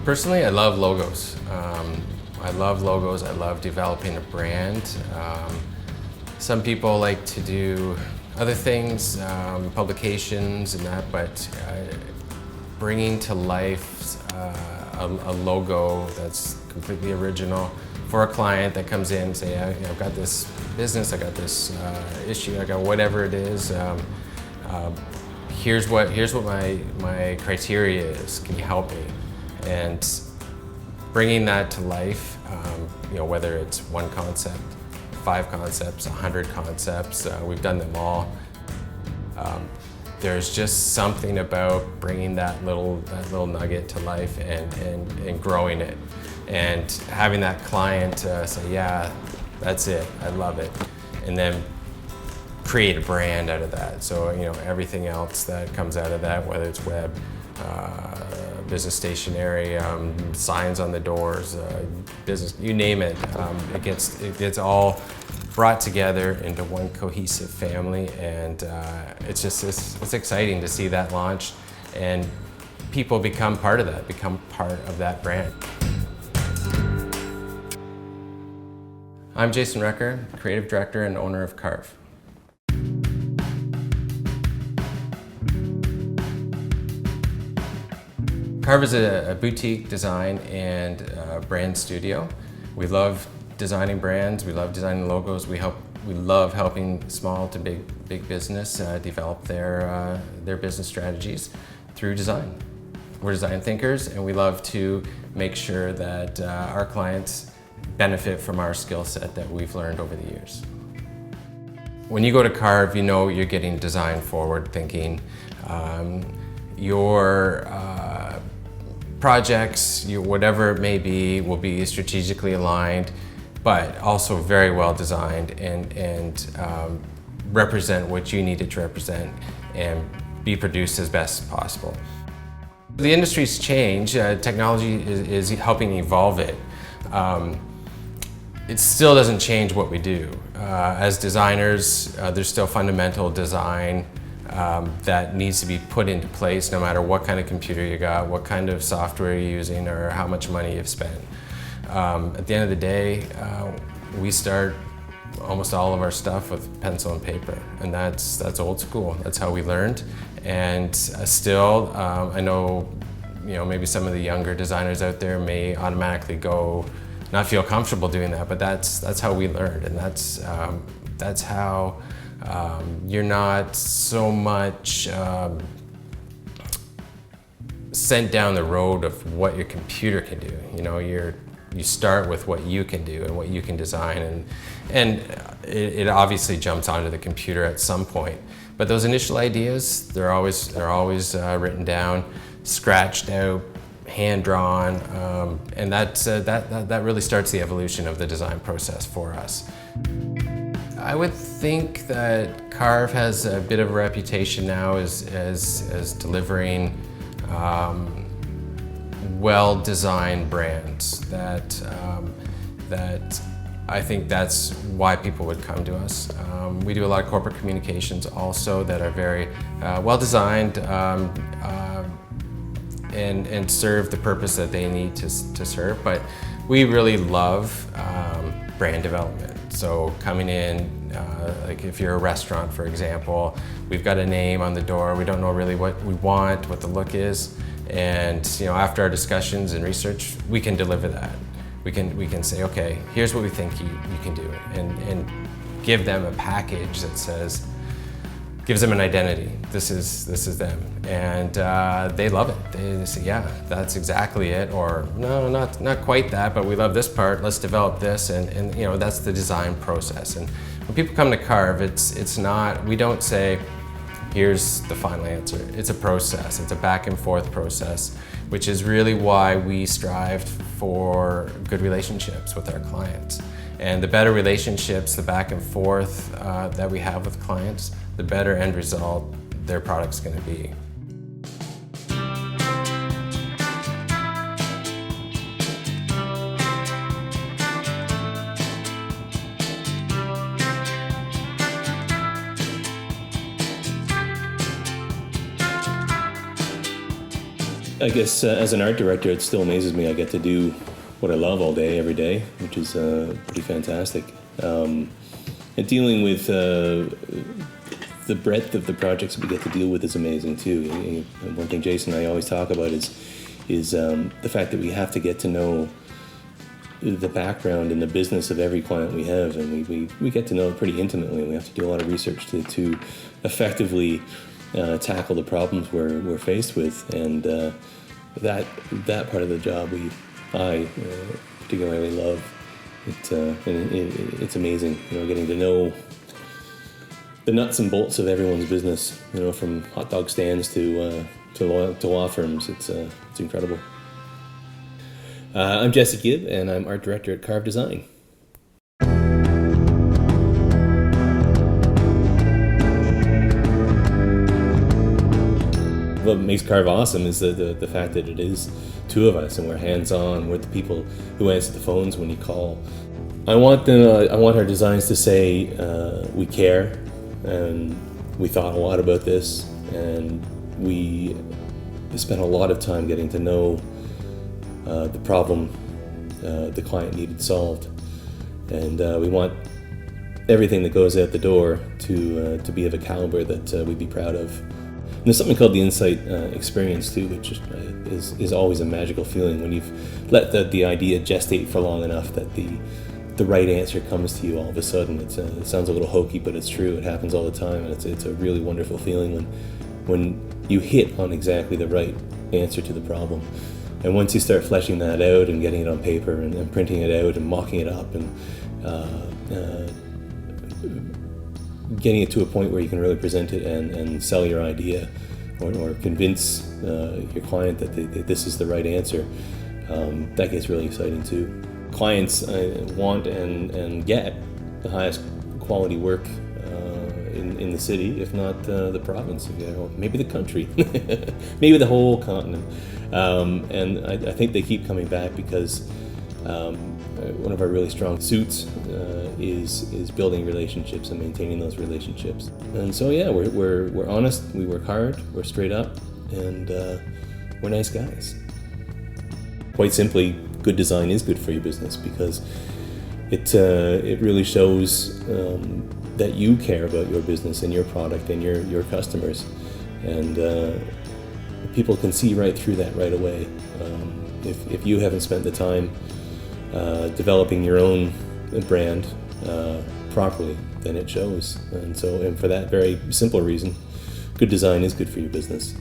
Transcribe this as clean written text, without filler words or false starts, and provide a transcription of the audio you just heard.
Personally, I love logos. I love logos. I love developing a brand. Some people like to do other things, publications and that, but bringing to life a logo that's completely original for a client that comes in and say, I've got this business, I got this issue, I got whatever it is. Here's what my criteria is. Can you help me? And bringing that to life, whether it's one concept, 5 concepts, 100 concepts, we've done them all. There's just something about bringing that little nugget to life and growing it, and having that client say, yeah, that's it, I love it, and then create a brand out of that. So everything else that comes out of that, whether it's web, business stationery, signs on the doors, business, you name it, it gets all brought together into one cohesive family, and it's exciting to see that launch, and people become part of that brand. I'm Jason Recker, creative director and owner of Carve. Carve is a boutique design and brand studio. We love designing brands, we love designing logos, we love helping small to big business develop their business strategies through design. We're design thinkers, and we love to make sure that our clients benefit from our skill set that we've learned over the years. When you go to Carve, you're getting design forward thinking. Your projects, whatever it may be, will be strategically aligned, but also very well designed and represent what you need it to represent and be produced as best as possible. The industry's changed. Technology is helping evolve it. It still doesn't change what we do. As designers, there's still fundamental design that needs to be put into place no matter what kind of computer you got, what kind of software you're using, or how much money you've spent. At the end of the day, we start almost all of our stuff with pencil and paper, and that's old school. That's how we learned, and still, I know, maybe some of the younger designers out there may automatically not feel comfortable doing that, but that's how we learned, and that's how you're not so much sent down the road of what your computer can do. You start with what you can do and what you can design, and it obviously jumps onto the computer at some point. But those initial ideas, they're always written down, scratched out, hand drawn, and that really starts the evolution of the design process for us. I would think that Carve has a bit of a reputation now as delivering well-designed brands that I think that's why people would come to us. We do a lot of corporate communications also that are very well-designed and serve the purpose that they need to serve, but we really love brand development. So coming in, like if you're a restaurant, for example, we've got a name on the door, we don't know really what we want, what the look is, and after our discussions and research, we can deliver that. We can say, okay, here's what we think you can do, and give them a package that gives them an identity. This is them, and they love it. They say, yeah, that's exactly it, or no, not quite that, but we love this part. Let's develop this, and that's the design process. And when people come to Carve, it's not. We don't say, here's the final answer. It's a process. It's a back and forth process, which is really why we strive for good relationships with our clients. And the better relationships, the back and forth that we have with clients, the better end result their product's going to be. I guess as an art director, it still amazes me I get to do what I love all day, every day, which is pretty fantastic. And dealing with the breadth of the projects that we get to deal with is amazing too. One thing Jason and I always talk about is the fact that we have to get to know the background and the business of every client we have, and we get to know it pretty intimately, and we have to do a lot of research to effectively tackle the problems we're faced with, and that part of the job I particularly love. It's amazing, getting to know the nuts and bolts of everyone's business, from hot dog stands to law firms. It's incredible. I'm Jesse Gibb, and I'm art director at Carve Design. What makes Carve awesome is the fact that it is two of us, and we're hands-on. We're the people who answer the phones when you call. I want our designs to say we care, and we thought a lot about this, and we spent a lot of time getting to know the problem the client needed solved, and we want everything that goes out the door to be of a caliber that we'd be proud of. And there's something called the insight experience too, which is always a magical feeling when you've let the idea gestate for long enough that the right answer comes to you all of a sudden. It sounds a little hokey, but it's true. It happens all the time, and it's a really wonderful feeling when you hit on exactly the right answer to the problem. And once you start fleshing that out and getting it on paper and printing it out and mocking it up and getting it to a point where you can really present it and sell your idea or convince your client that this is the right answer, that gets really exciting too. Clients want and get the highest quality work in the city, if not the province, maybe the country, maybe the whole continent. And I think they keep coming back because one of our really strong suits is building relationships and maintaining those relationships. And so yeah, we're honest, we work hard, we're straight up, and we're nice guys. Quite simply, good design is good for your business because it really shows that you care about your business and your product and your customers, and people can see right through that right away. If you haven't spent the time developing your own brand properly, then it shows. And for that very simple reason, good design is good for your business.